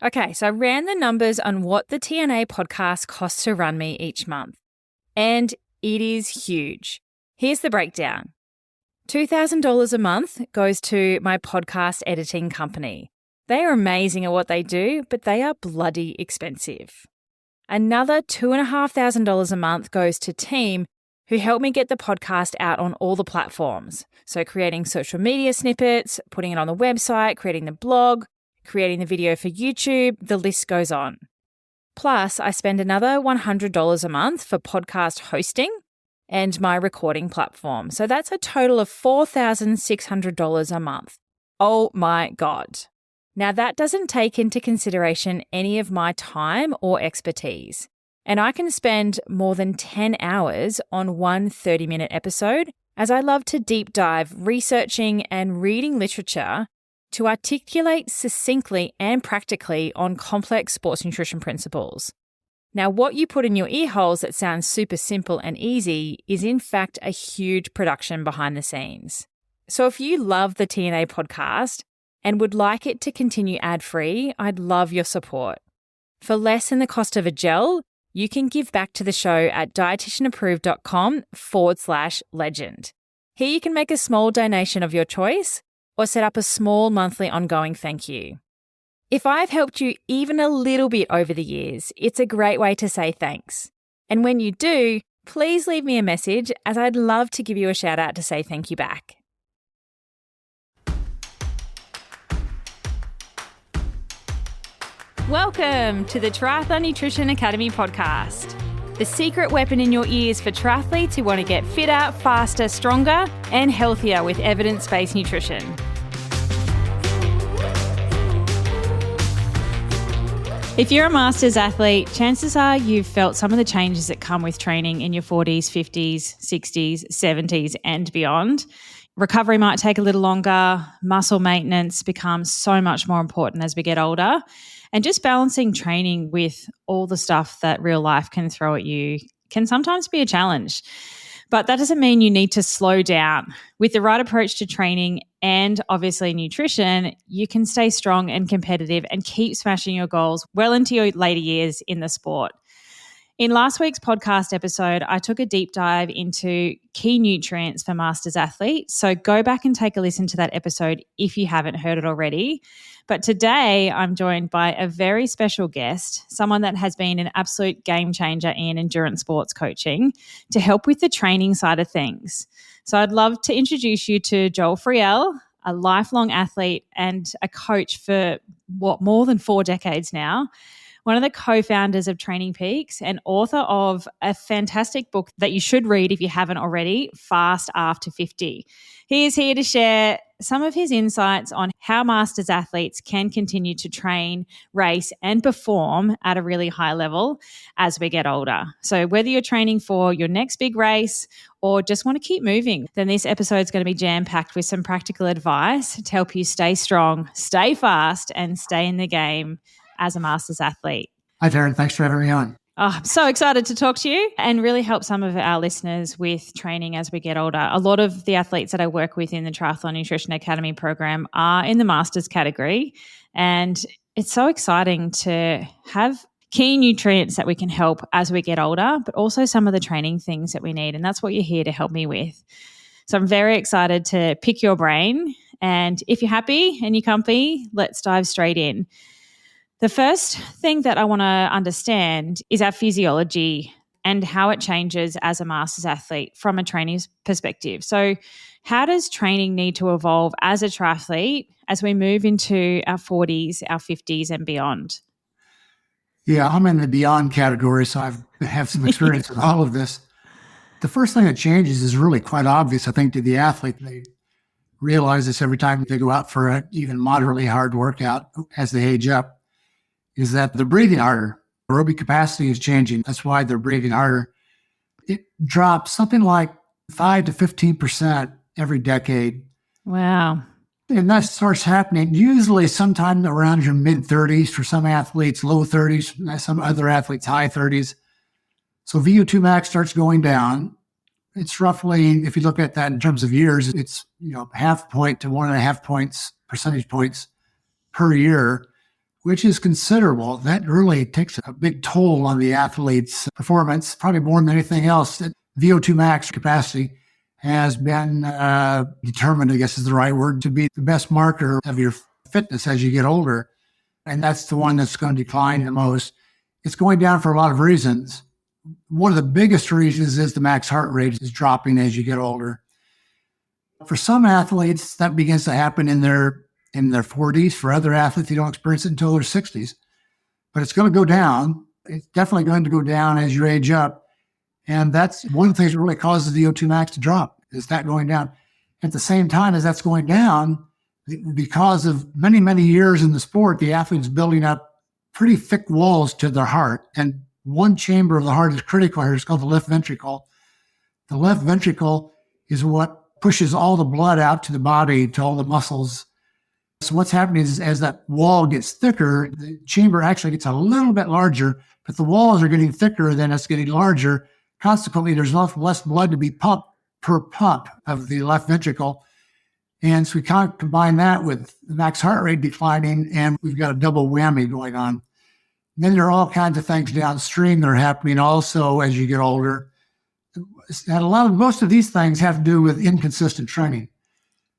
Okay, so I ran the numbers on what the TNA podcast costs to run me each month, and it is huge. Here's the breakdown. $2,000 a month goes to my podcast editing company. They are amazing at what they do, but they are bloody expensive. Another $2,500 a month goes to team who help me get the podcast out on all the platforms. So creating social media snippets, putting it on the website, creating the blog, creating the video for YouTube, the list goes on. Plus, I spend another $100 a month for podcast hosting and my recording platform. So that's a total of $4,600 a month. Oh my God. Now that doesn't take into consideration any of my time or expertise. And I can spend more than 10 hours on one 30-minute episode, as I love to deep dive researching and reading literature to articulate succinctly and practically on complex sports nutrition principles. Now, what you put in your ear holes that sounds super simple and easy is in fact a huge production behind the scenes. So if you love the TNA podcast and would like it to continue ad-free, I'd love your support. For less than the cost of a gel, you can give back to the show at dietitianapproved.com/legend. Here you can make a small donation of your choice or set up a small monthly ongoing thank you. If I've helped you even a little bit over the years, it's a great way to say thanks. And when you do, please leave me a message, as I'd love to give you a shout out to say thank you back. Welcome to the Triathlon Nutrition Academy podcast, the secret weapon in your ears for triathletes who want to get fitter, faster, stronger, and healthier with evidence-based nutrition. If you're a masters athlete, chances are you've felt some of the changes that come with training in your 40s, 50s, 60s, 70s, and beyond. Recovery might take a little longer. Muscle maintenance becomes so much more important as we get older. And just balancing training with all the stuff that real life can throw at you can sometimes be a challenge. But that doesn't mean you need to slow down. With the right approach to training and obviously nutrition, you can stay strong and competitive and keep smashing your goals well into your later years in the sport. In last week's podcast episode, I took a deep dive into key nutrients for masters athletes. So go back and take a listen to that episode if you haven't heard it already. But today I'm joined by a very special guest, someone that has been an absolute game changer in endurance sports coaching to help with the training side of things. So I'd love to introduce you to Joe Friel, a lifelong athlete and a coach for more than 4 decades now. One of the co-founders of Training Peaks and author of a fantastic book that you should read if you haven't already, Fast After 50. He is here to share some of his insights on how masters athletes can continue to train, race, and perform at a really high level as we get older. So whether you're training for your next big race or just want to keep moving, then this episode is going to be jam-packed with some practical advice to help you stay strong, stay fast, and stay in the game as a masters athlete. Hi, Darren. Thanks for having me on. Oh, I'm so excited to talk to you and really help some of our listeners with training as we get older. A lot of the athletes that I work with in the Triathlon Nutrition Academy program are in the masters category, and it's so exciting to have key nutrients that we can help as we get older, but also some of the training things that we need, and that's what you're here to help me with. So I'm very excited to pick your brain, and if you're happy and you're comfy, let's dive straight in. The first thing that I want to understand is our physiology and how it changes as a masters athlete from a training's perspective. So how does training need to evolve as a triathlete as we move into our 40s, our 50s and beyond? Yeah, I'm in the beyond category, so I have some experience with all of this. The first thing that changes is really quite obvious, I think, to the athlete. They realize this every time they go out for an even moderately hard workout as they age up, is that they're breathing harder. Aerobic capacity is changing. That's why they're breathing harder. It drops something like 5 to 15% every decade. Wow. And that starts happening usually sometime around your mid-30s for some athletes, low 30s, some other athletes, high 30s. So VO2 max starts going down. It's roughly, if you look at that in terms of years, it's 0.5 point to 1.5 percentage points per year which is considerable. That really takes a big toll on the athlete's performance, probably more than anything else. That VO2 max capacity has been determined, I guess is the right word, to be the best marker of your fitness as you get older. And that's the one that's going to decline the most. It's going down for a lot of reasons. One of the biggest reasons is the max heart rate is dropping as you get older. For some athletes, that begins to happen in their 40s. For other athletes, they don't experience it until their 60s. But it's going to go down. It's definitely going to go down as you age up. And that's one of the things that really causes the VO2 max to drop, is that going down. At the same time as that's going down, because of many, many years in the sport, the athlete's building up pretty thick walls to their heart. And one chamber of the heart is critical here. It's called the left ventricle. The left ventricle is what pushes all the blood out to the body, to all the muscles. So what's happening is as that wall gets thicker, the chamber actually gets a little bit larger, but the walls are getting thicker, then it's getting larger. Consequently, there's less blood to be pumped per pump of the left ventricle. And so we kind of combine that with the max heart rate declining, and we've got a double whammy going on. And then there are all kinds of things downstream that are happening also as you get older. And most of these things have to do with inconsistent training.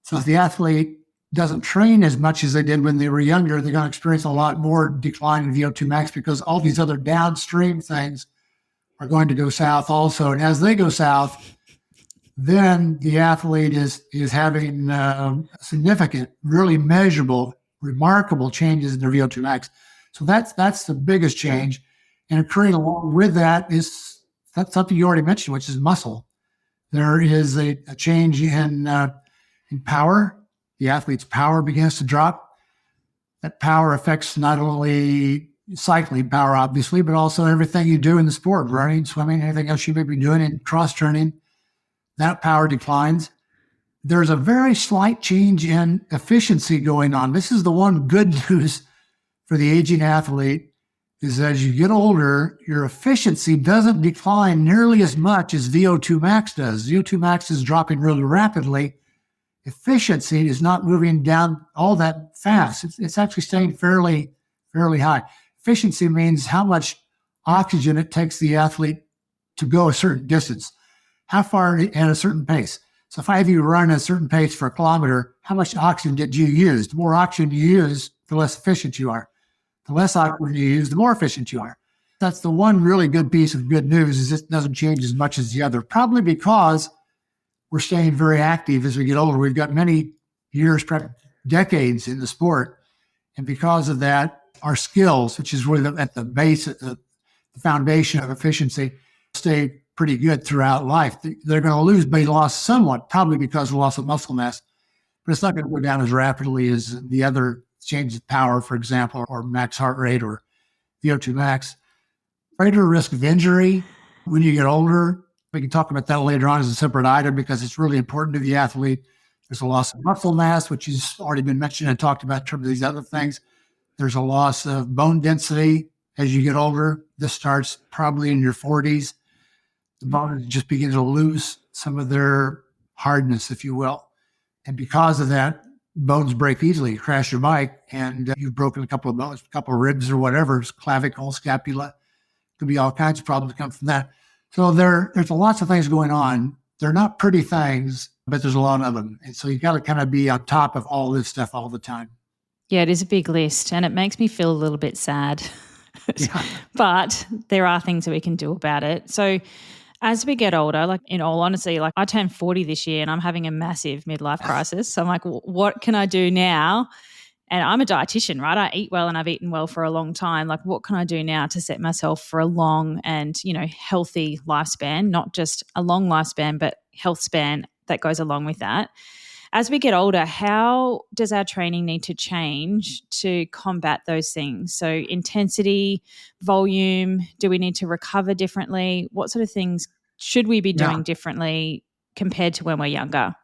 So if the athlete doesn't train as much as they did when they were younger, they're going to experience a lot more decline in VO2 max, because all these other downstream things are going to go south also. And as they go south, then the athlete is having significant, really measurable, remarkable changes in their VO2 max. So that's the biggest change. And occurring along with that is that's something you already mentioned, which is muscle. There is a change in power. The athlete's power begins to drop. That power affects not only cycling power, obviously, but also everything you do in the sport, running, swimming, anything else you may be doing in cross-training. That power declines. There's a very slight change in efficiency going on. This is the one good news for the aging athlete, is as you get older, your efficiency doesn't decline nearly as much as VO2 max does. VO2 max is dropping really rapidly. Efficiency is not moving down all that fast. It's actually staying fairly high. Efficiency means how much oxygen it takes the athlete to go a certain distance, how far at a certain pace. So if I have you run a certain pace for a kilometer, how much oxygen did you use? The more oxygen you use, the less efficient you are. The less oxygen you use, the more efficient you are. That's the one really good piece of good news, is it doesn't change as much as the other, probably because we're staying very active as we get older. We've got many years, perhaps decades in the sport. And because of that, our skills, which is really at the base, the foundation of efficiency, stay pretty good throughout life. They're going to lose, be lost somewhat, probably because of loss of muscle mass, but it's not going to go down as rapidly as the other changes of power, for example, or max heart rate or VO2 max. Greater risk of injury when you get older. We can talk about that later on as a separate item, because it's really important to the athlete. There's a loss of muscle mass, which has already been mentioned and talked about in terms of these other things. There's a loss of bone density as you get older. This starts probably in your 40s. The bones just begin to lose some of their hardness, if you will. And because of that, bones break easily. You crash your bike and you've broken a couple of bones, a couple of ribs or whatever, clavicle, scapula. Could be all kinds of problems that come from that. So there's lots of things going on. They're not pretty things, but there's a lot of them. And so you got to kind of be on top of all this stuff all the time. Yeah, it is a big list, and it makes me feel a little bit sad. Yeah. But there are things that we can do about it. So as we get older, like in all honesty, like I turned 40 this year and I'm having a massive midlife crisis. So I'm like, what can I do now? And I'm a dietitian, right? I eat well and I've eaten well for a long time. Like, what can I do now to set myself for a long and, healthy lifespan, not just a long lifespan, but health span that goes along with that. As we get older, how does our training need to change to combat those things? So intensity, volume, do we need to recover differently? What sort of things should we be doing differently compared to when we're younger?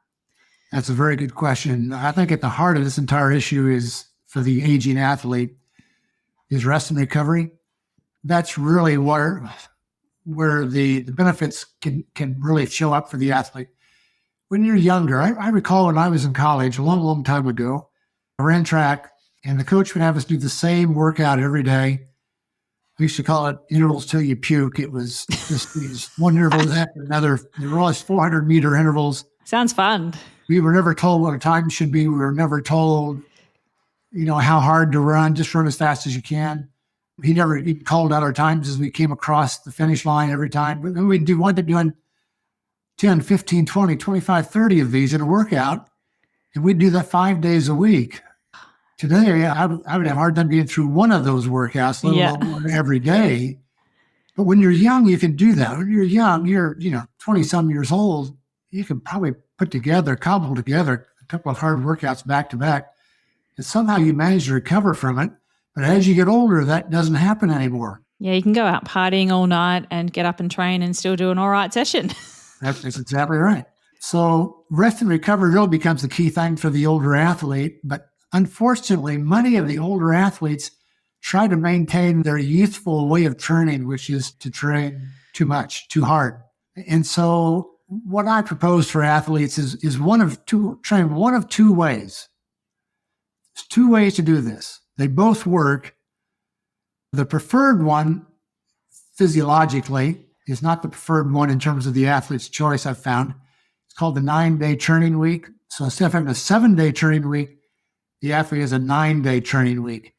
That's a very good question. I think at the heart of this entire issue is, for the aging athlete, is rest and recovery. That's really where the benefits can really show up for the athlete. When you're younger, I recall when I was in college a long, long time ago, I ran track And the coach would have us do the same workout every day. We used to call it intervals till you puke. It was just these one interval after another. There were always 400-meter intervals. Sounds fun. We were never told what our time should be. We were never told, how hard to run. Just run as fast as you can. He never even called out our times as we came across the finish line every time. But then we'd wind up doing 10, 15, 20, 25, 30 of these in a workout. And we'd do that 5 days a week. Today, I would have a hard time getting through one of those workouts, let alone one every day. But when you're young, you can do that. When you're young, you're 20-some years old, you can probably cobble together a couple of hard workouts back to back. And somehow you manage to recover from it. But as you get older, that doesn't happen anymore. Yeah, you can go out partying all night and get up and train and still do an all right session. That's exactly right. So rest and recovery really becomes the key thing for the older athlete. But unfortunately, many of the older athletes try to maintain their youthful way of training, which is to train too much, too hard. And so what I propose for athletes is train one of two ways. There's two ways to do this. They both work. The preferred one, physiologically, is not the preferred one in terms of the athlete's choice, I've found. It's called the 9-day training week. So instead of having a 7-day training week, the athlete has a 9-day training week.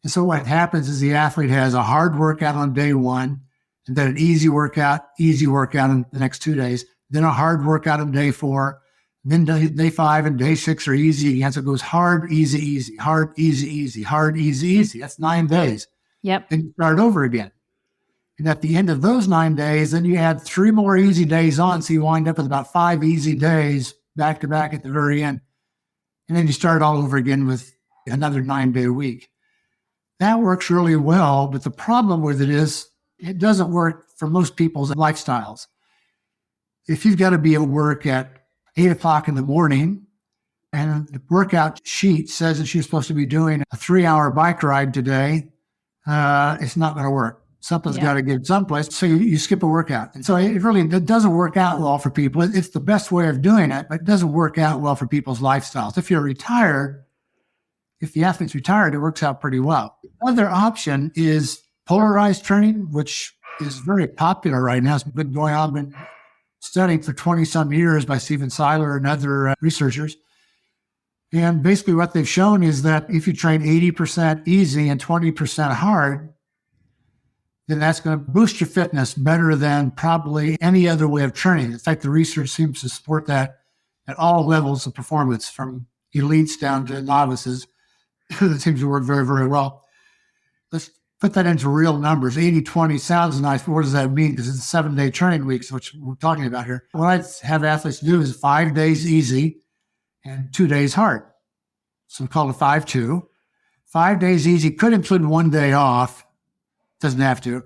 And so what happens is the athlete has a hard workout on day 1, and then an easy workout in the next 2 days, then a hard workout on day 4, then day 5 and day 6 are easy again. So it goes hard, easy, easy, hard, easy, easy, hard, easy, easy. That's 9 days. Yep. Then you start over again. And at the end of those 9 days, then you add 3 more easy days on. So you wind up with about 5 easy days back to back at the very end. And then you start all over again with another 9-day week. That works really well. But the problem with it is it doesn't work for most people's lifestyles. If you've got to be at work at 8 o'clock in the morning and the workout sheet says that you're supposed to be doing a 3-hour bike ride today, it's not going to work. Something's got to give someplace. So you skip a workout. And so it doesn't work out well for people. It's the best way of doing it, but it doesn't work out well for people's lifestyles. If the athlete's retired, it works out pretty well. The other option is polarized training, which is very popular right now. It's been going on, been studied for 20-some years by Stephen Seiler and other researchers. And basically what they've shown is that if you train 80% easy and 20% hard, then that's going to boost your fitness better than probably any other way of training. In fact, the research seems to support that at all levels of performance, from elites down to novices. It seems to work very, very well. Let's put that into real numbers. 80-20 sounds nice, but what does that mean? Because it's a 7-day training week, which we're talking about here. What I have athletes do is 5 days easy and 2 days hard. So we call it 5-2. 5 days easy could include 1 day off. Doesn't have to.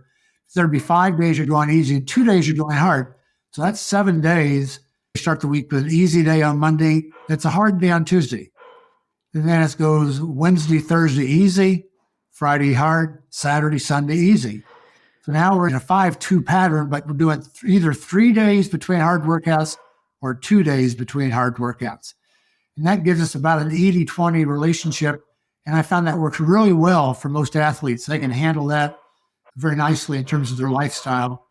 There'd be 5 days you're going easy, 2 days you're going hard. So that's 7 days. You start the week with an easy day on Monday. It's a hard day on Tuesday. And then it goes Wednesday, Thursday easy, Friday hard, Saturday, Sunday easy. So now we're in a 5-2 pattern, but we're doing either 3 days between hard workouts or 2 days between hard workouts. And that gives us about an 80-20 relationship. And I found that works really well for most athletes. They can handle that very nicely in terms of their lifestyle.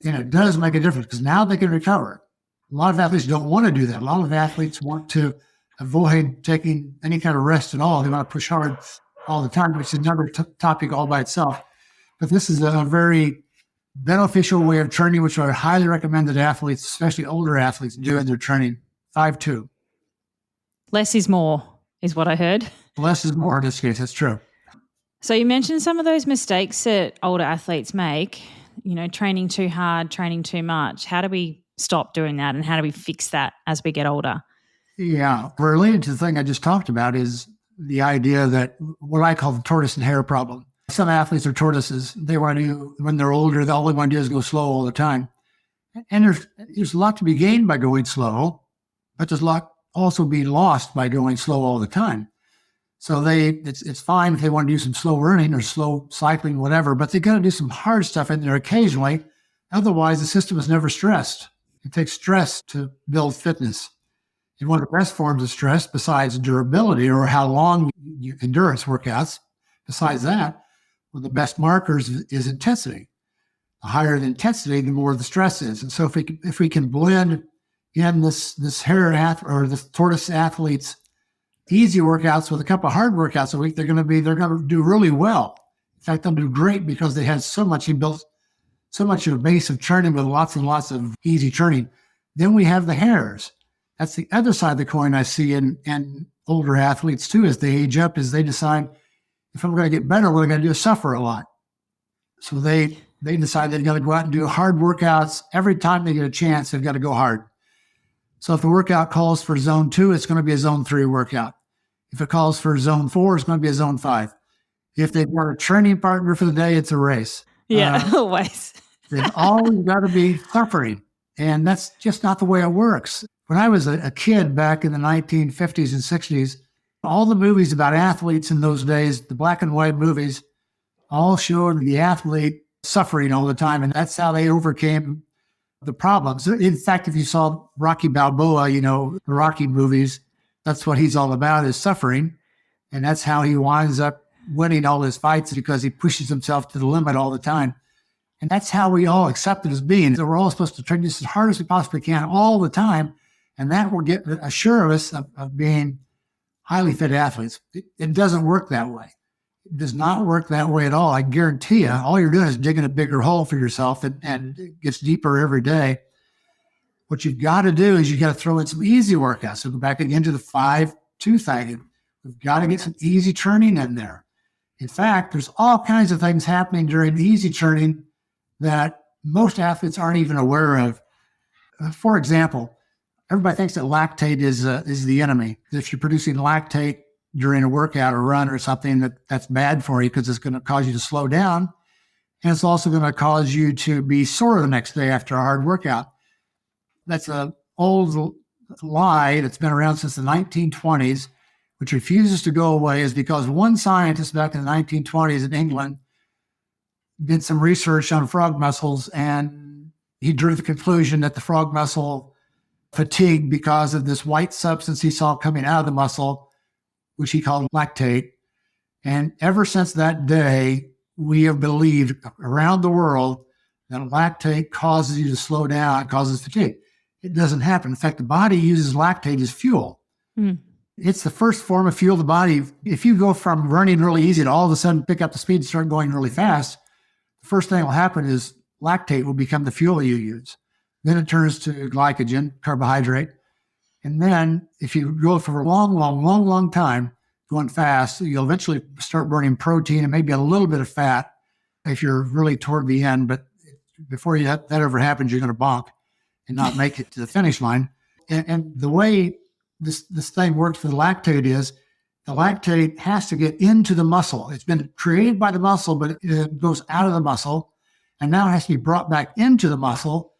And it does make a difference because now they can recover. A lot of athletes don't want to do that. A lot of athletes want to avoid taking any kind of rest at all. They want to push hard all the time, which is another topic all by itself. But this is a very beneficial way of training, which I highly recommend that athletes, especially older athletes, do in their training. 5-2. Less is more, is what I heard. Less is more in this case. That's true. So you mentioned some of those mistakes that older athletes make, training too hard, training too much. How do we stop doing that, and how do we fix that as we get older? Yeah. Related to the thing I just talked about is the idea that what I call the tortoise and hare problem. Some athletes are tortoises. They want to, when they're older, all they want to do is go slow all the time. And there's a lot to be gained by going slow, but there's a lot also be lost by going slow all the time. So it's fine if they want to do some slow running or slow cycling, whatever, but they got to do some hard stuff in there occasionally. Otherwise, the system is never stressed. It takes stress to build fitness. And one of the best forms of stress, besides durability or how long you endurance workouts, besides that, one of the best markers is intensity. The higher the intensity, the more the stress is. And so if we can blend in this hare or this tortoise athletes easy workouts with a couple of hard workouts a week, they're going to do really well. In fact, they'll do great because they had he built so much of a base of training with lots and lots of easy training. Then we have the hares. That's the other side of the coin I see in older athletes too, as they age up, is they decide, if I'm going to get better, what I'm going to do is suffer a lot. So they decide they've got to go out and do hard workouts. Every time they get a chance, they've got to go hard. So if the workout calls for zone 2, it's going to be a zone 3 workout. If it calls for zone 4, it's going to be a zone 5. If they've got a training partner for the day, it's a race. Yeah, always. They've always got to be suffering. And that's just not the way it works. When I was a kid back in the 1950s and 60s, all the movies about athletes in those days, the black and white movies, all showed the athlete suffering all the time. And that's how they overcame the problems. In fact, if you saw Rocky Balboa, the Rocky movies, that's what he's all about, is suffering. And that's how he winds up winning all his fights, because he pushes himself to the limit all the time. And that's how we all accept it as being. So we're all supposed to train just as hard as we possibly can all the time. And that will assure us of being highly fit athletes. It doesn't work that way. It does not work that way at all. I guarantee you, all you're doing is digging a bigger hole for yourself, and it gets deeper every day. What you've got to do is you've got to throw in some easy workouts. So go back again to the 5-2 thing. We've got to get some easy training in there. In fact, there's all kinds of things happening during easy training that most athletes aren't even aware of. For example, everybody thinks that lactate is the enemy. If you're producing lactate during a workout or run or something, that's bad for you, because it's going to cause you to slow down. And it's also going to cause you to be sore the next day after a hard workout. That's an old lie that's been around since the 1920s, which refuses to go away, is because one scientist back in the 1920s in England did some research on frog muscles, and he drew the conclusion that the frog muscle fatigued because of this white substance he saw coming out of the muscle, which he called lactate. And ever since that day, we have believed around the world that lactate causes you to slow down, causes fatigue. It doesn't happen. In fact, the body uses lactate as fuel. Mm. It's the first form of fuel the body. If you go from running really easy to all of a sudden pick up the speed and start going really fast, the first thing that will happen is lactate will become the fuel you use. Then it turns to glycogen, carbohydrate. And then if you go for a long time going fast, you'll eventually start burning protein and maybe a little bit of fat if you're really toward the end. But before that ever happens, you're going to bonk and not make it to the finish line. And the way this thing works for the lactate is the lactate has to get into the muscle. It's been created by the muscle, but it goes out of the muscle. And now it has to be brought back into the muscle.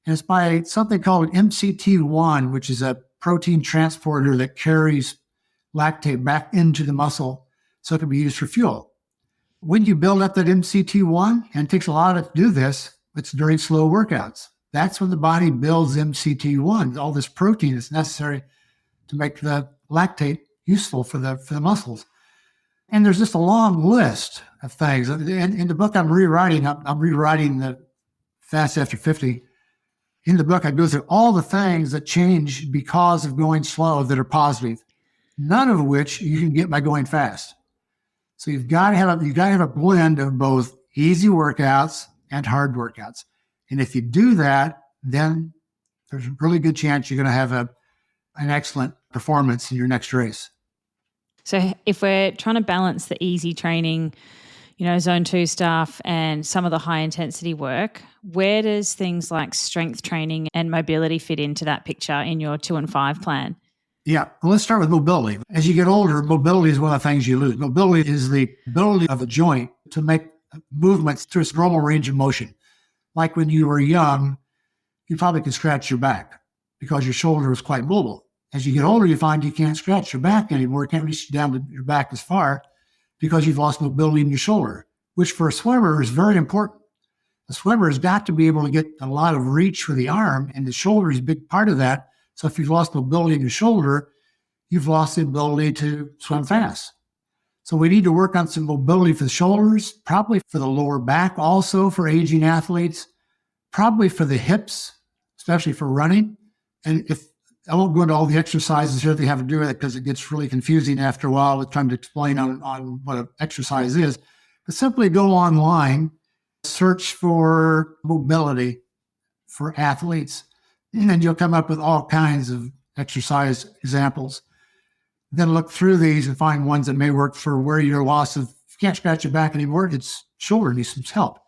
And it's by something called MCT1, which is a protein transporter that carries lactate back into the muscle so it can be used for fuel. When you build up that MCT1, and it takes a lot to do this, it's during slow workouts. That's when the body builds MCT1, all this protein that's necessary to make the lactate useful for the muscles. And there's just a long list of things. In the book I'm rewriting the Fast After 50. In the book, I go through all the things that change because of going slow that are positive, none of which you can get by going fast. So you've got to have a blend of both easy workouts and hard workouts. And if you do that, then there's a really good chance you're going to have an excellent performance in your next race. So if we're trying to balance the easy training, zone 2 stuff and some of the high intensity work, where does things like strength training and mobility fit into that picture in your 2 and 5 plan? Yeah, well, let's start with mobility. As you get older, mobility is one of the things you lose. Mobility is the ability of a joint to make movements through its normal range of motion. Like when you were young, you probably could scratch your back because your shoulder was quite mobile. As you get older, you find you can't scratch your back anymore. You can't reach down to your back as far because you've lost mobility in your shoulder, which for a swimmer is very important. The swimmer has got to be able to get a lot of reach for the arm, and the shoulder is a big part of that So if you've lost mobility in your shoulder, you've lost the ability to swim fast. So we need to work on some mobility for the shoulders, probably for the lower back, also for aging athletes, probably for the hips, especially for running. And if I won't go into all the exercises here that you have to do with it because it gets really confusing after a while with trying to explain on what an exercise is, but simply go online, search for mobility for athletes, and then you'll come up with all kinds of exercise examples. Then look through these and find ones that may work for where your loss of, if you can't scratch your back anymore, it's shoulder needs some help.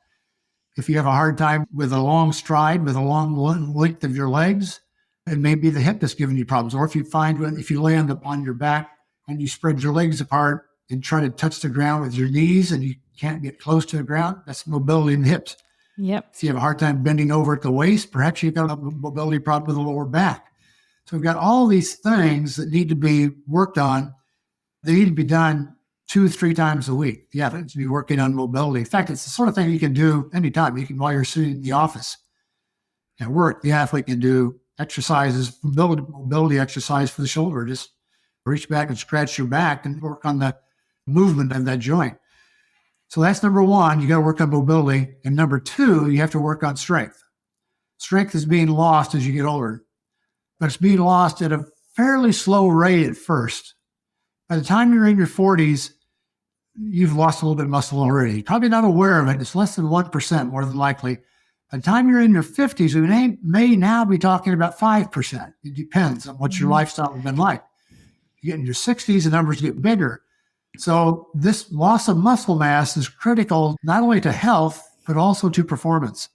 If you have a hard time with a long stride, with a long length of your legs, it may be the hip that's giving you problems. Or if you find if you lay on your back and you spread your legs apart and try to touch the ground with your knees and you can't get close to the ground, that's mobility in the hips. Yep. If you have a hard time bending over at the waist, perhaps you've got a mobility problem with the lower back. So we've got all these things that need to be worked on. They need to be done 2-3 times a week. The athletes to be working on mobility. In fact, it's the sort of thing you can do anytime. You can, while you're sitting in the office at work, the athlete can do exercises, mobility exercise for the shoulder. Just reach back and scratch your back and work on the movement of that joint. So that's number one, you got to work on mobility. And number two, you have to work on strength. Strength is being lost as you get older, but it's being lost at a fairly slow rate at first. By the time you're in your 40s, you've lost a little bit of muscle already. You're probably not aware of it. It's less than 1% more than likely. By the time you're in your 50s, we may now be talking about 5%. It depends on what your lifestyle has been like. You get in your 60s, the numbers get bigger. So this loss of muscle mass is critical not only to health, but also to performance.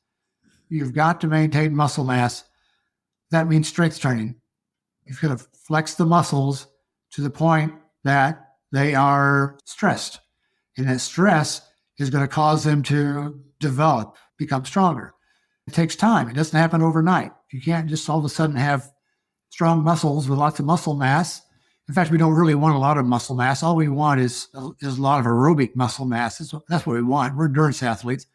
You've got to maintain muscle mass. That means strength training. You've got to flex the muscles to the point that they are stressed. And that stress is going to cause them to develop, become stronger. It takes time. It doesn't happen overnight. You can't just all of a sudden have strong muscles with lots of muscle mass. In fact, we don't really want a lot of muscle mass. All we want is a lot of aerobic muscle mass. That's what we want. We're endurance athletes.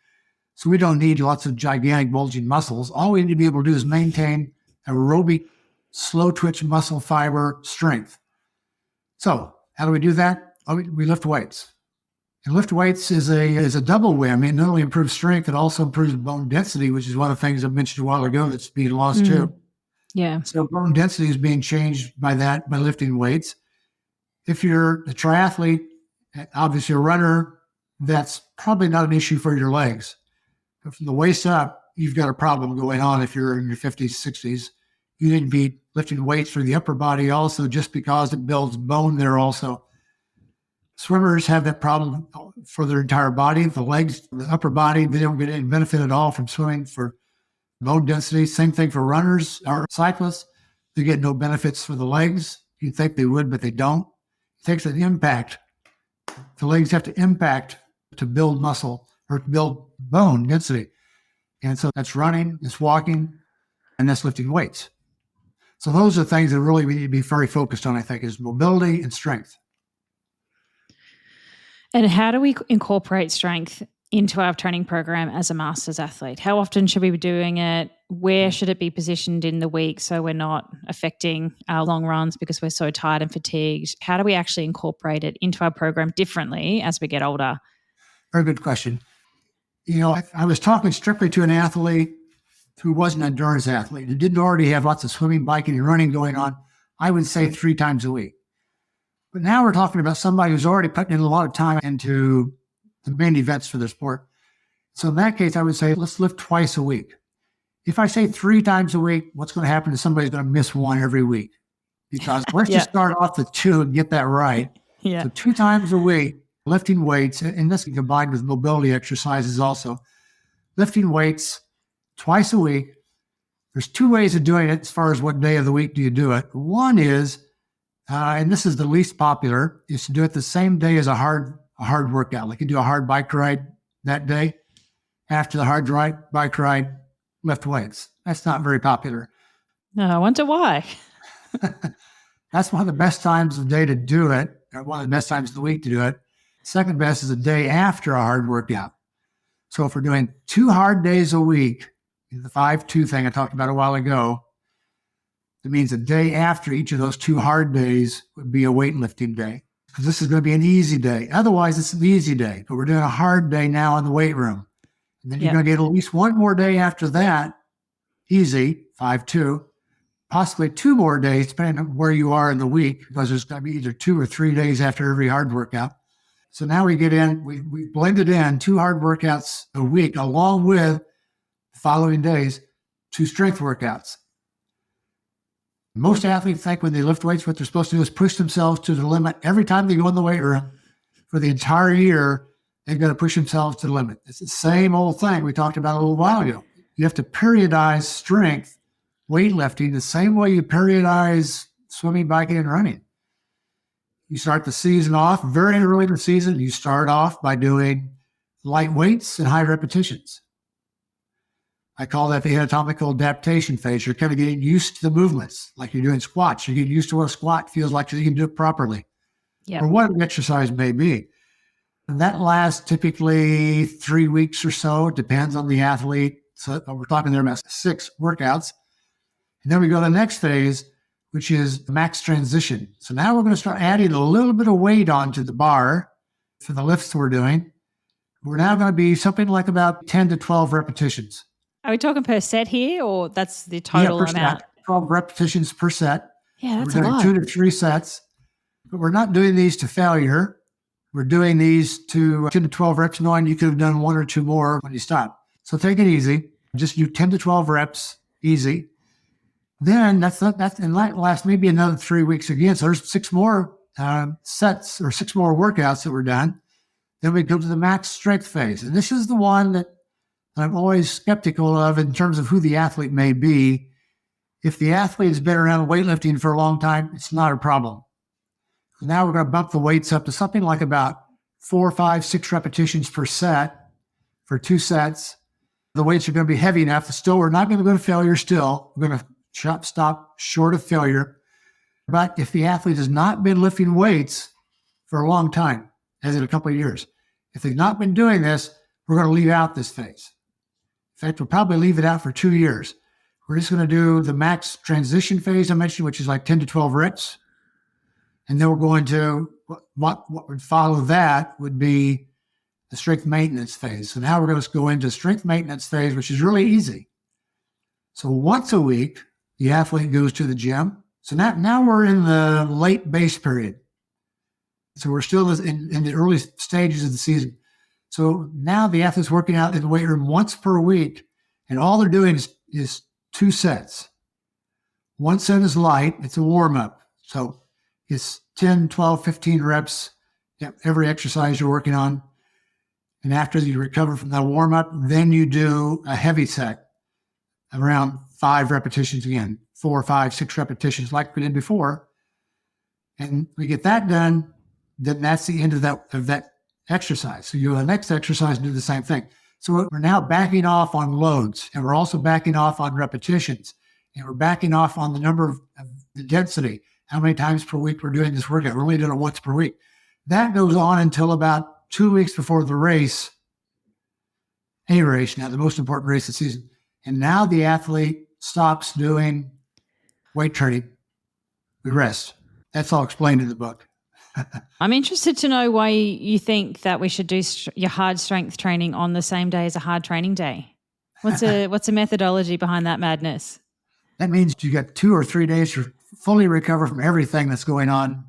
So we don't need lots of gigantic bulging muscles. All we need to be able to do is maintain aerobic, slow twitch muscle fiber strength. So how do we do that? We lift weights. And lift weights is a double whammy. It not only improves strength, it also improves bone density, which is one of the things I mentioned a while ago that's being lost too. Yeah. So bone density is being changed by lifting weights. If you're a triathlete, obviously a runner, that's probably not an issue for your legs. But from the waist up, you've got a problem going on if you're in your 50s, 60s. You need to be lifting weights for the upper body also, just because it builds bone there also. Swimmers have that problem for their entire body. The legs, the upper body, they don't get any benefit at all from swimming for bone density. Same thing for runners or cyclists. They get no benefits for the legs. You'd think they would, but they don't. It takes an impact. The legs have to impact to build muscle or to build bone density. And so that's running, it's walking, and that's lifting weights. So those are things that really we need to be very focused on, I think, is mobility and strength. And how do we incorporate strength into our training program as a master's athlete? How often should we be doing it? Where should it be positioned in the week so we're not affecting our long runs because we're so tired and fatigued? How do we actually incorporate it into our program differently as we get older? Very good question. You know, I was talking strictly to an athlete who wasn't an endurance athlete, who didn't already have lots of swimming, biking, and running going on. I would say 3 times a week. But now we're talking about somebody who's already putting in a lot of time into the main events for the sport. So in that case, I would say, let's lift twice a week. If I say 3 times a week, what's going to happen is somebody's going to miss one every week. Because let's just start off the 2 and get that right. Yeah. So 2 times a week, lifting weights, and this can combine with mobility exercises also. Lifting weights twice a week. There's 2 ways of doing it as far as what day of the week do you do it. One is, and this is the least popular, is to do it the same day as a hard workout. Like you do a hard bike ride that day. After the hard bike ride, lift weights. That's not very popular. No, I wonder why. That's one of the best times of the day to do it, or one of the best times of the week to do it. Second best is the day after a hard workout. So if we're doing 2 hard days a week, the 5-2 thing I talked about a while ago, That means the day after each of those 2 hard days would be a weightlifting day, because this is going to be an easy day. Otherwise, it's an easy day, but we're doing a hard day now in the weight room. And then you're going to get at least 1 more day after that, easy, 5-2, possibly 2 more days, depending on where you are in the week, because there's going to be either 2 or 3 days after every hard workout. So now we get in, we blended in 2 hard workouts a week, along with the following days, 2 strength workouts. Most athletes think when they lift weights, what they're supposed to do is push themselves to the limit. Every time they go in the weight room for the entire year, they've got to push themselves to the limit. It's the same old thing we talked about a little while ago. You have to periodize strength, weightlifting, the same way you periodize swimming, biking, and running. You start the season off very early in the season. You start off by doing light weights and high repetitions. I call that the anatomical adaptation phase. You're kind of getting used to the movements, like you're doing squats. You're getting used to what a squat feels like so you can do it properly, or what an exercise may be. And that lasts typically 3 weeks or so. It depends on the athlete. So we're talking there about 6 workouts. And then we go to the next phase, which is max transition. So now we're going to start adding a little bit of weight onto the bar for the lifts we're doing. We're now going to be something like about 10 to 12 repetitions. Are we talking per set here, or that's the total amount? Set. 12 repetitions per set. Yeah, that's we're doing 2 to 3 sets, but we're not doing these to failure. We're doing these to 10 to 12 reps, knowing you could have done 1 or 2 more when you stop. So take it easy. Just do 10 to 12 reps, easy. Then that's and that lasts maybe another 3 weeks again. So there's 6 more sets or 6 more workouts that we're done. Then we go to the max strength phase. And this is the one that I'm always skeptical of in terms of who the athlete may be. If the athlete has been around weightlifting for a long time, it's not a problem. So now we're going to bump the weights up to something like about 4, 5, 6 repetitions per set for 2 sets. The weights are going to be heavy enough. We're not going to go to failure still. We're going to stop short of failure. But if the athlete has not been lifting weights for a long time, as in a couple of years, if they've not been doing this, we're going to leave out this phase. In fact, we'll probably leave it out for 2 years. We're just going to do the max transition phase I mentioned, which is like 10 to 12 reps. And then we're going to, what would follow that would be the strength maintenance phase. So now we're going to go into strength maintenance phase, which is really easy. So once a week, the athlete goes to the gym. So now we're in the late base period. So we're still in the early stages of the season. So now the athlete's working out in the weight room once per week, and all they're doing is 2 sets. 1 set is light. It's a warm-up. So it's 10, 12, 15 reps, every exercise you're working on. And after you recover from that warm-up, then you do a heavy set, around 5 repetitions again, 4, 5, 6 repetitions like we did before. And we get that done, then that's the end of that exercise. So you do the next exercise and do the same thing. So we're now backing off on loads, and we're also backing off on repetitions, and we're backing off on the number of the density, how many times per week we're doing this workout. We're only doing it once per week. That goes on until about 2 weeks before the race, a race, now the most important race of the season. And now the athlete stops doing weight training. We rest. That's all explained in the book. I'm interested to know why you think that we should do your hard strength training on the same day as a hard training day. What's a methodology behind that madness? That means you got 2 or 3 days to fully recover from everything that's going on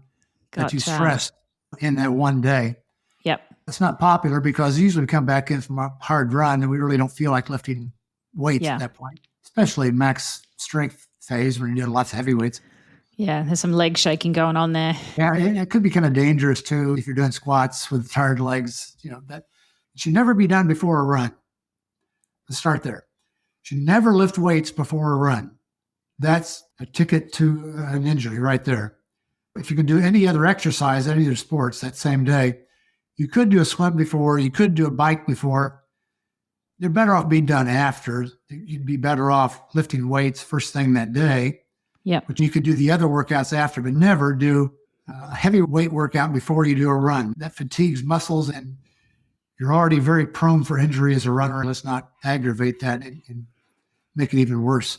that you stressed in that one day. Yep. It's not popular because usually we come back in from a hard run and we really don't feel like lifting weights at that point, especially max strength phase when you're doing lots of heavy weights. Yeah, there's some leg shaking going on there. Yeah, it could be kind of dangerous too if you're doing squats with tired legs. That should never be done before a run. Let's start there. Should never lift weights before a run. That's a ticket to an injury right there. If you can do any other exercise, any other sports that same day, you could do a swim before, you could do a bike before. You're better off being done after. You'd be better off lifting weights first thing that day. Yeah. But you could do the other workouts after, but never do a heavy weight workout before you do a run. That fatigues muscles and you're already very prone for injury as a runner. Let's not aggravate that and make it even worse.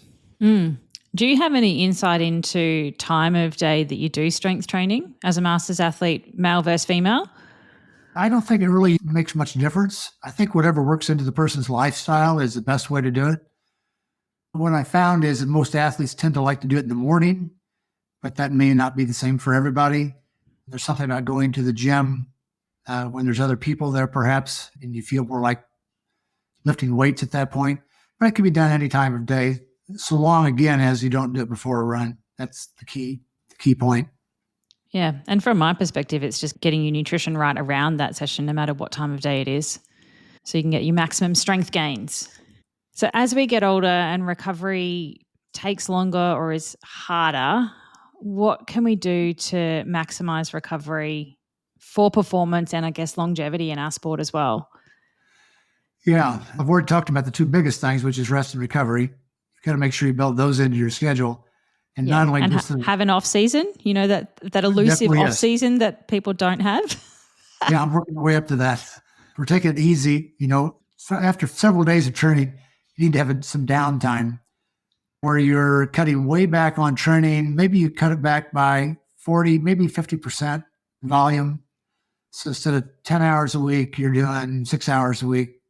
Do you have any insight into time of day that you do strength training as a masters athlete, male versus female? I don't think it really makes much difference. I think whatever works into the person's lifestyle is the best way to do it. What I found is that most athletes tend to like to do it in the morning, but that may not be the same for everybody. There's something about going to the gym when there's other people there, perhaps, and you feel more like lifting weights at that point. But it can be done any time of day, so long, again, as you don't do it before a run. That's the key point. Yeah. And from my perspective, it's just getting your nutrition right around that session, no matter what time of day it is, so you can get your maximum strength gains. So as we get older and recovery takes longer or is harder, what can we do to maximize recovery for performance and I guess longevity in our sport as well? Yeah, I've already talked about the two biggest things, which is rest and recovery. You've got to make sure you build those into your schedule. And not only just have an off season, that elusive off season that people don't have. Yeah, I'm working my way up to that. We're taking it easy. After several days of training, you need to have some downtime where you're cutting way back on training. Maybe you cut it back by 40, maybe 50% volume. So instead of 10 hours a week, you're doing 6 hours a week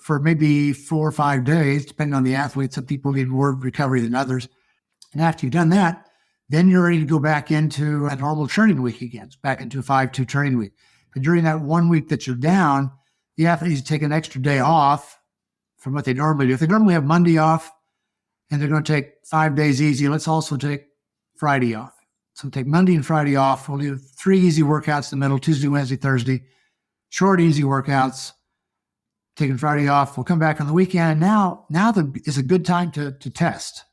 for maybe 4 or 5 days, depending on the athlete. Some people need more recovery than others. And after you've done that, then you're ready to go back into a normal training week again, back into a 5-2 training week. But during that 1 week that you're down, the athlete needs to take an extra day off from what they normally do. If they normally have Monday off and they're going to take 5 days easy, let's also take Friday off. So take Monday and Friday off. We'll do 3 easy workouts in the middle, Tuesday, Wednesday, Thursday, short, easy workouts, taking Friday off. We'll come back on the weekend. And now is a good time to test.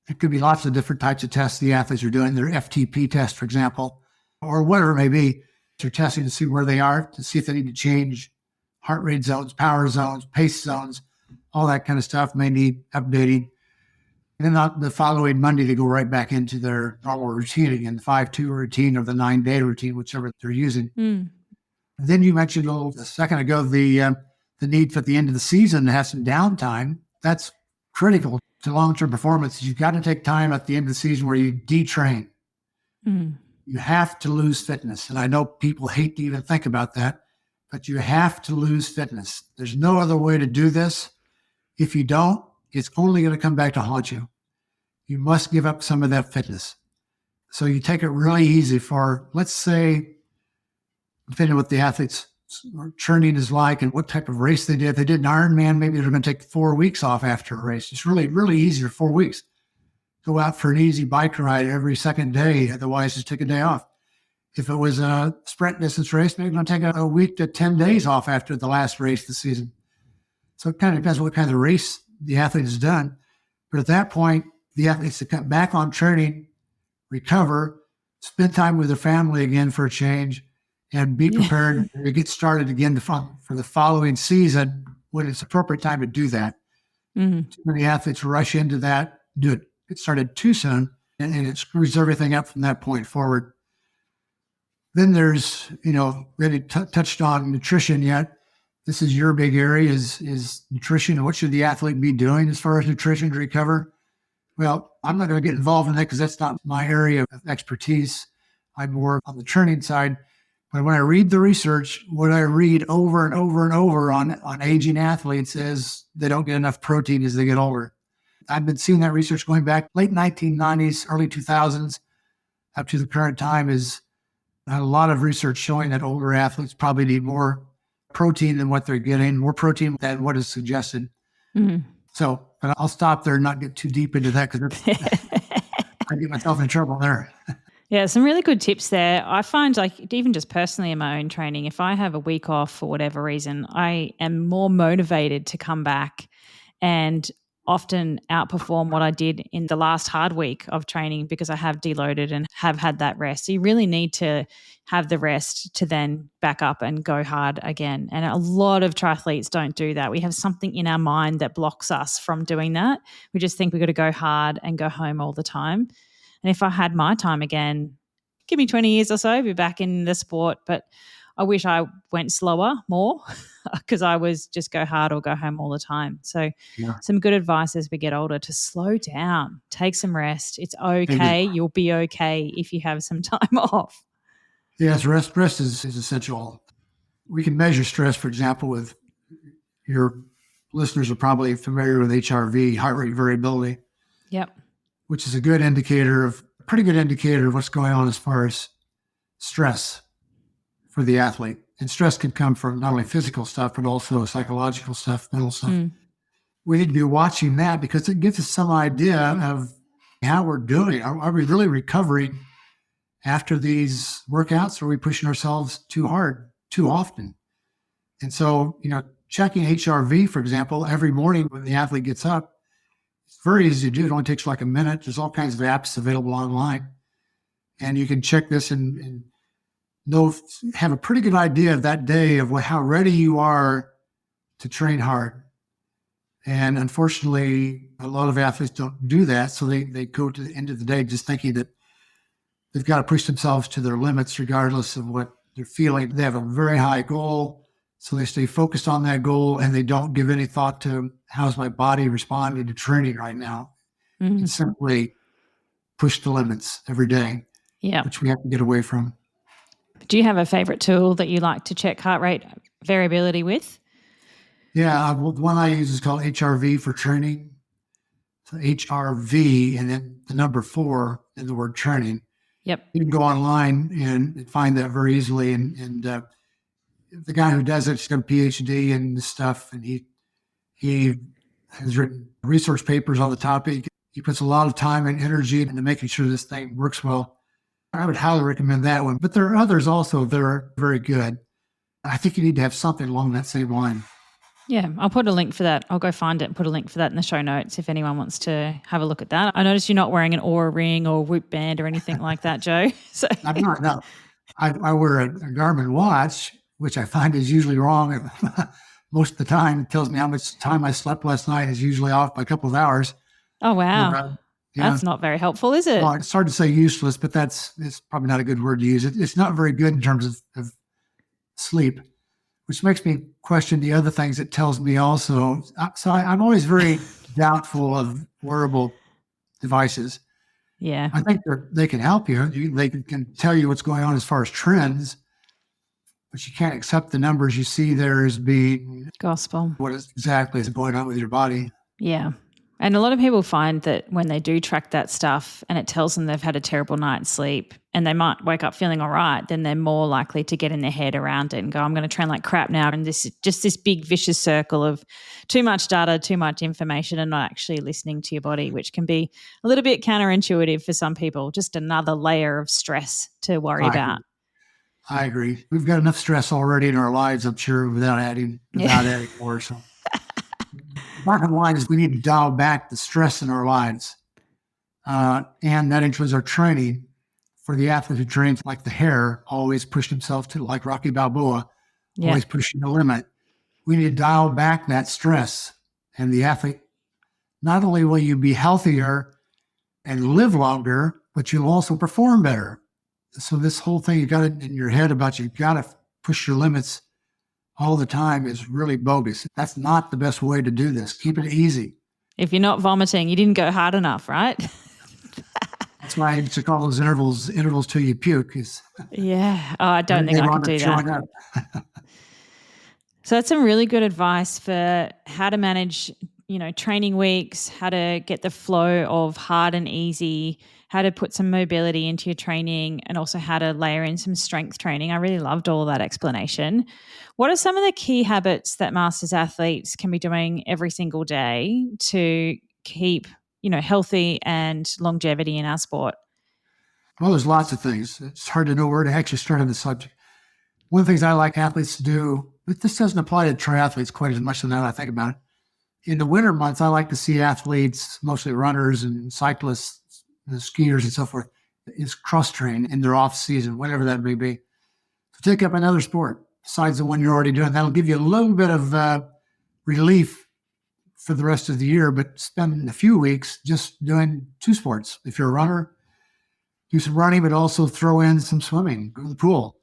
There could be lots of different types of tests the athletes are doing. Their FTP test, for example, or whatever it may be. They're testing to see where they are, to see if they need to change heart rate zones, power zones, pace zones, all that kind of stuff may need updating. And then the following Monday, they go right back into their normal routine again, the 5-2 routine or the 9-day routine, whichever they're using. Then you mentioned a second ago the need for at the end of the season to have some downtime. That's critical to long-term performance. You've got to take time at the end of the season where you detrain. You have to lose fitness. And I know people hate to even think about that, but you have to lose fitness. There's no other way to do this. If you don't, it's only going to come back to haunt you. You must give up some of that fitness. So you take it really easy for, let's say, depending on what the athlete's training is like and what type of race they did. If they did an Ironman, maybe they're going to take 4 weeks off after a race. It's really, really easy for 4 weeks. Go out for an easy bike ride every second day. Otherwise, just take a day off. If it was a sprint distance race, maybe they're going to take a week to 10 days off after the last race of the season. So it kind of depends on what kind of race the athlete has done. But at that point, the athlete needs to cut back on training, recover, spend time with their family again for a change, and be prepared to get started again for the following season when it's appropriate time to do that. Too many athletes rush into that, get started too soon, and it screws everything up from that point forward. Then there's, really touched on nutrition yet. This is your big area is nutrition. And what should the athlete be doing as far as nutrition to recover? Well, I'm not going to get involved in that because that's not my area of expertise. I'm more on the training side. But when I read the research, what I read over and over and over on aging athletes is they don't get enough protein as they get older. I've been seeing that research going back late 1990s, early 2000s, up to the current time is a lot of research showing that older athletes probably need more protein than what they're getting, more protein than what is suggested. So, but I'll stop there and not get too deep into that because I get myself in trouble there. Yeah, some really good tips there. I find even just personally in my own training, if I have a week off for whatever reason, I am more motivated to come back and often outperform what I did in the last hard week of training because I have deloaded and have had that rest. So you really need to have the rest to then back up and go hard again. And a lot of triathletes don't do that. We have something in our mind that blocks us from doing that. We just think we've got to go hard and go home all the time. And if I had my time again, give me 20 years or so, I'd be back in the sport. But I wish I went slower more because I was just go hard or go home all the time. So Yeah. some good advice as we get older to slow down, take some rest. It's okay. Exactly. You'll be okay if you have some time off. Yes, rest is essential. We can measure stress, for example, with your listeners are probably familiar with HRV, heart rate variability, Yep. which is a pretty good indicator of what's going on as far as stress for the athlete. And stress can come from not only physical stuff, but also psychological stuff, mental stuff. We need to be watching that because it gives us some idea of how we're doing. Are we really recovering after these workouts? Or are we pushing ourselves too hard, too often? And so, checking HRV, for example, every morning when the athlete gets up, it's very easy to do. It only takes like a minute. There's all kinds of apps available online. And you can check this and have a pretty good idea of that day of how ready you are to train hard. And unfortunately, a lot of athletes don't do that. So they go to the end of the day just thinking that they've got to push themselves to their limits regardless of what they're feeling. They have a very high goal. So they stay focused on that goal and they don't give any thought to how's my body responding to training right now. Mm-hmm. And simply push the limits every day, which we have to get away from. Do you have a favorite tool that you like to check heart rate variability with? Yeah, the one I use is called HRV for training. So HRV and then the number 4 in the word training. Yep. You can go online and find that very easily. And the guy who does it, he's got a PhD in this stuff, and he has written research papers on the topic. He puts a lot of time and energy into making sure this thing works well. I would highly recommend that one. But there are others also that are very good. I think you need to have something along that same line. Yeah, I'll put a link for that. I'll go find it and put a link for that in the show notes if anyone wants to have a look at that. I noticed you're not wearing an Oura ring or Whoop band or anything like that, Joe. So I'm not, no. I wear a Garmin watch, which I find is usually wrong. Most of the time, it tells me how much time I slept last night is usually off by a couple of hours. Oh, wow. And, that's not very helpful, is it? Well, it's hard to say useless, but it's probably not a good word to use. It's not very good in terms of sleep, which makes me question the other things it tells me also. So I'm always very doubtful of wearable devices. Yeah. I think they can help you. They can tell you what's going on as far as trends, but you can't accept the numbers you see there as being gospel. What exactly is going on with your body. Yeah. And a lot of people find that when they do track that stuff and it tells them they've had a terrible night's sleep and they might wake up feeling all right, then they're more likely to get in their head around it and go, I'm going to train like crap now. And this is just this big vicious circle of too much data, too much information and not actually listening to your body, which can be a little bit counterintuitive for some people, just another layer of stress to worry about. I agree. We've got enough stress already in our lives, I'm sure, without adding more. So bottom line is we need to dial back the stress in our lives. And that includes our training. For the athlete who trains like the hare, always pushed himself to, like Rocky Balboa, always pushing the limit. We need to dial back that stress. And the athlete, not only will you be healthier and live longer, but you'll also perform better. So this whole thing you got it in your head about you've got to push your limits all the time is really bogus. That's not the best way to do this. Keep it easy. If you're not vomiting, you didn't go hard enough, right? That's why I used to call those intervals till you puke. Yeah. Oh, I don't think I can do that. So that's some really good advice for how to manage, training weeks, how to get the flow of hard and easy, how to put some mobility into your training, and also how to layer in some strength training. I really loved all of that explanation. What are some of the key habits that masters athletes can be doing every single day to keep, healthy and longevity in our sport? Well, there's lots of things. It's hard to know where to actually start on the subject. One of the things I like athletes to do, but this doesn't apply to triathletes quite as much now that I think about it. In the winter months, I like to see athletes, mostly runners and cyclists, and skiers and so forth, is cross-train in their off-season, whatever that may be. So take up another sport besides the one you're already doing. That'll give you a little bit of relief for the rest of the year, but spend a few weeks just doing two sports. If you're a runner, do some running, but also throw in some swimming, go to the pool.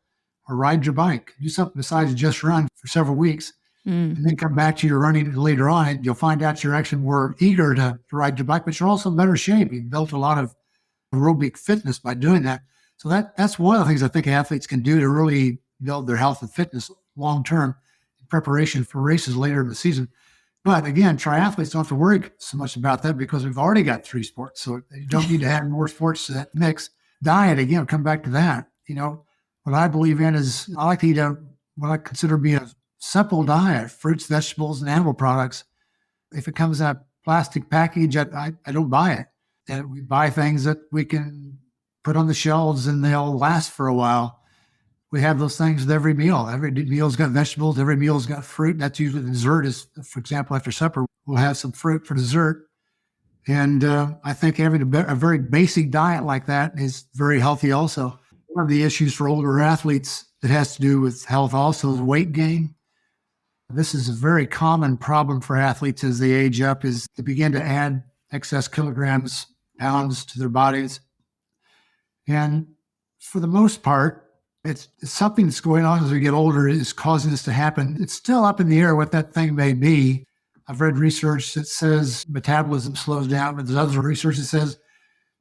or ride your bike. Do something besides just run for several weeks, and then come back to your running later on, and you'll find out you're actually more eager to ride your bike, but you're also in better shape. You've built a lot of aerobic fitness by doing that. So that's one of the things I think athletes can do to really build their health and fitness long-term in preparation for races later in the season. But again, triathletes don't have to worry so much about that because we've already got 3 sports. So you don't need to add more sports to that mix. Diet, again, come back to that. What I believe in is I like to eat what I consider to be a simple diet: fruits, vegetables, and animal products. If it comes in a plastic package, I don't buy it. And we buy things that we can put on the shelves and they'll last for a while. We have those things with every meal. Every meal's got vegetables. Every meal's got fruit. That's usually the dessert is, for example, after supper, we'll have some fruit for dessert. And I think having a very basic diet like that is very healthy also. One of the issues for older athletes that has to do with health also is weight gain. This is a very common problem for athletes as they age up, is they begin to add excess kilograms, pounds to their bodies. And for the most part, it's something that's going on as we get older is causing this to happen. It's still up in the air what that thing may be. I've read research that says metabolism slows down, but there's other research that says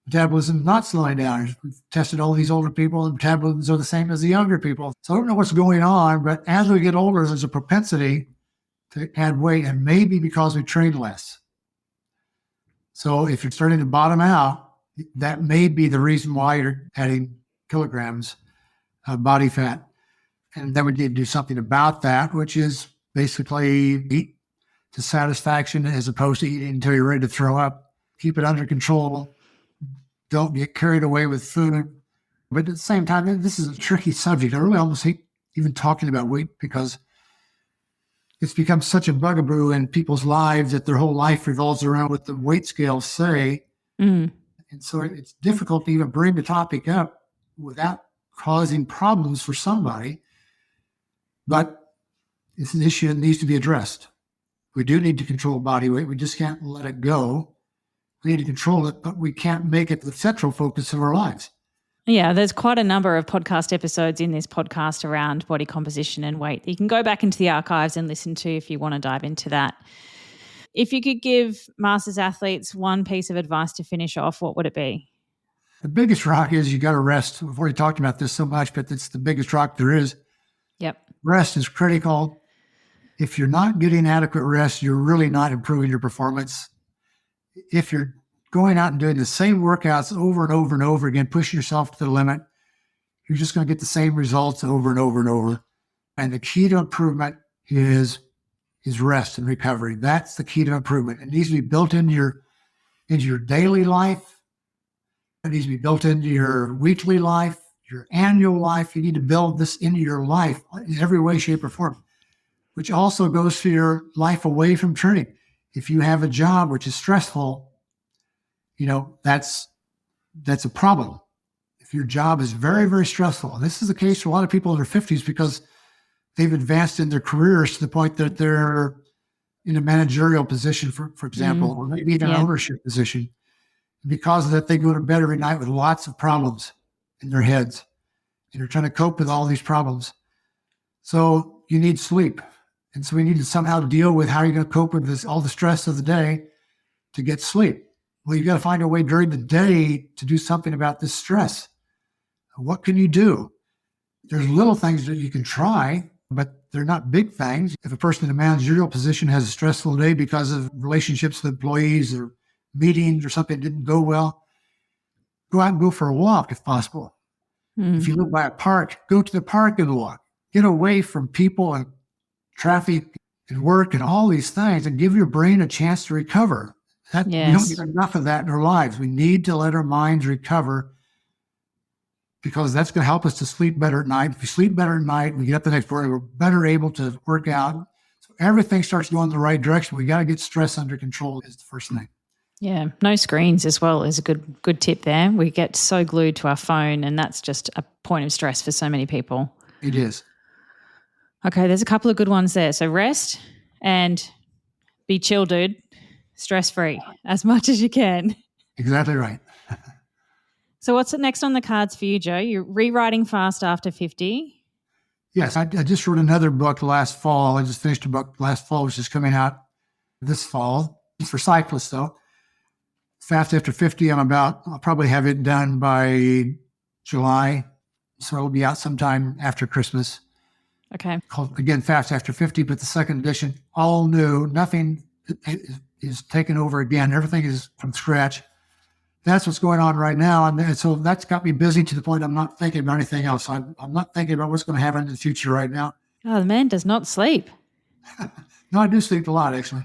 metabolism is not slowing down. We've tested all these older people, and metabolisms are the same as the younger people. So I don't know what's going on, but as we get older, there's a propensity to add weight, and maybe because we train less. So if you're starting to bottom out, that may be the reason why you're adding kilograms of body fat. And then we need to do something about that, which is basically eat to satisfaction as opposed to eating until you're ready to throw up. Keep it under control. Don't get carried away with food. But at the same time, this is a tricky subject. I really almost hate even talking about weight because it's become such a bugaboo in people's lives that their whole life revolves around what the weight scales say. And so it's difficult to even bring the topic up without causing problems for somebody. But it's an issue that needs to be addressed. We do need to control body weight. We just can't let it go. We need to control it, but we can't make it the central focus of our lives. Yeah, there's quite a number of podcast episodes in this podcast around body composition and weight that you can go back into the archives and listen to if you want to dive into that. If you could give Masters athletes one piece of advice to finish off, what would it be? The biggest rock is you got to rest. We've already talked about this so much, but it's the biggest rock there is. Yep. Rest is critical. If you're not getting adequate rest, you're really not improving your performance. If you're going out and doing the same workouts over and over and over again, pushing yourself to the limit, you're just going to get the same results over and over and over. And the key to improvement is rest and recovery. That's the key to improvement. It needs to be built into your daily life. It needs to be built into your weekly life, your annual life. You need to build this into your life in every way, shape, or form, which also goes to your life away from training. If you have a job which is stressful, that's a problem. If your job is very, very stressful, and this is the case for a lot of people in their 50s because they've advanced in their careers to the point that they're in a managerial position, for example, or maybe even an ownership position. Because of that, they go to bed every night with lots of problems in their heads, and they're trying to cope with all these problems. So you need sleep. And so we need to somehow deal with how you're going to cope with this, all the stress of the day to get sleep. Well, you got to find a way during the day to do something about this stress. What can you do? There's little things that you can try, but they're not big things. If a person in a managerial position has a stressful day because of relationships with employees or meetings or something didn't go well, go out and go for a walk if possible. If you live by a park, go to the park and walk. Get away from people and traffic and work and all these things and give your brain a chance to recover. We don't get enough of that in our lives. We need to let our minds recover because that's going to help us to sleep better at night. If we sleep better at night, we get up the next morning, we're better able to work out. So everything starts going in the right direction. We got to get stress under control is the first thing. Yeah, no screens as well is a good tip there. We get so glued to our phone and that's just a point of stress for so many people. It is. Okay, there's a couple of good ones there. So rest and be chill, dude. Stress-free as much as you can. Exactly right. So what's next on the cards for you, Joe? You're rewriting fast after 50. Yes, I just wrote another book last fall. I just finished a book last fall, which is coming out this fall. It's for cyclists, though. Fast After 50, I'll probably have it done by July. So it'll be out sometime after Christmas. Okay. Called, again, Fast After 50, but the second edition, all new. Nothing is taken over again. Everything is from scratch. That's what's going on right now. And so that's got me busy to the point I'm not thinking about anything else. I'm not thinking about what's going to happen in the future right now. Oh, the man does not sleep. No, I do sleep a lot, actually.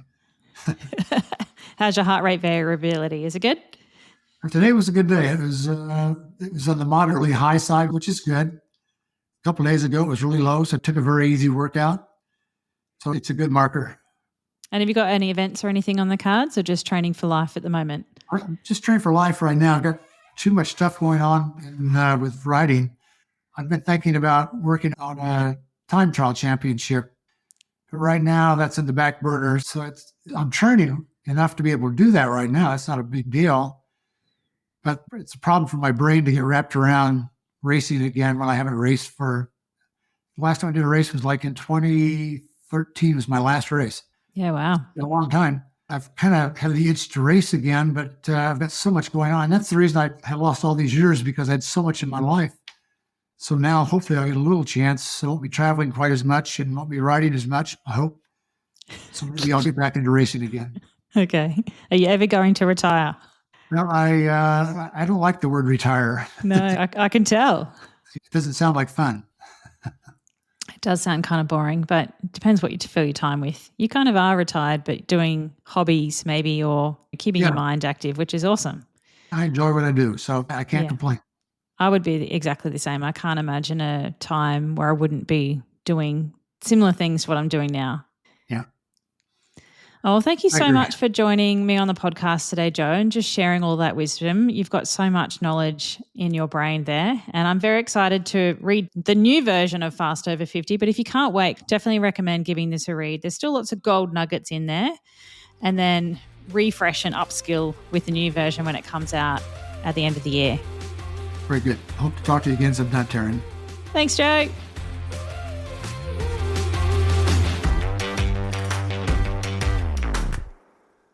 How's your heart rate variability? Is it good? Today was a good day. It was on the moderately high side, which is good. A couple of days ago, it was really low, so I took a very easy workout. So it's a good marker. And have you got any events or anything on the cards, or just training for life at the moment? I'm just training for life right now. I've got too much stuff going on with writing. I've been thinking about working on a time trial championship. But right now, that's in the back burner. So I'm training enough to be able to do that right now. It's not a big deal. But it's a problem for my brain to get wrapped around racing again when I haven't raced the last time I did a race was like in 2013 was my last race. Yeah, wow. A long time. I've kind of had the itch to race again, but I've got so much going on. And that's the reason I have lost all these years, because I had so much in my life. So now hopefully I'll get a little chance. I won't be traveling quite as much and won't be riding as much, I hope. So maybe I'll get back into racing again. Okay. Are you ever going to retire? Well, I don't like the word retire. No, I can tell. It doesn't sound like fun. It does sound kind of boring, but it depends what you fill your time with. You kind of are retired, but doing hobbies maybe, or keeping your mind active, which is awesome. I enjoy what I do, so I can't complain. I would be exactly the same. I can't imagine a time where I wouldn't be doing similar things to what I'm doing now. Yeah. Oh, thank you so much for joining me on the podcast today, Joe, and just sharing all that wisdom. You've got so much knowledge in your brain there, and I'm very excited to read the new version of Fast Over 50. But if you can't wait, definitely recommend giving this a read. There's still lots of gold nuggets in there, and then refresh and upskill with the new version when it comes out at the end of the year. Very good. Hope to talk to you again sometime, Taryn. Thanks, Joe.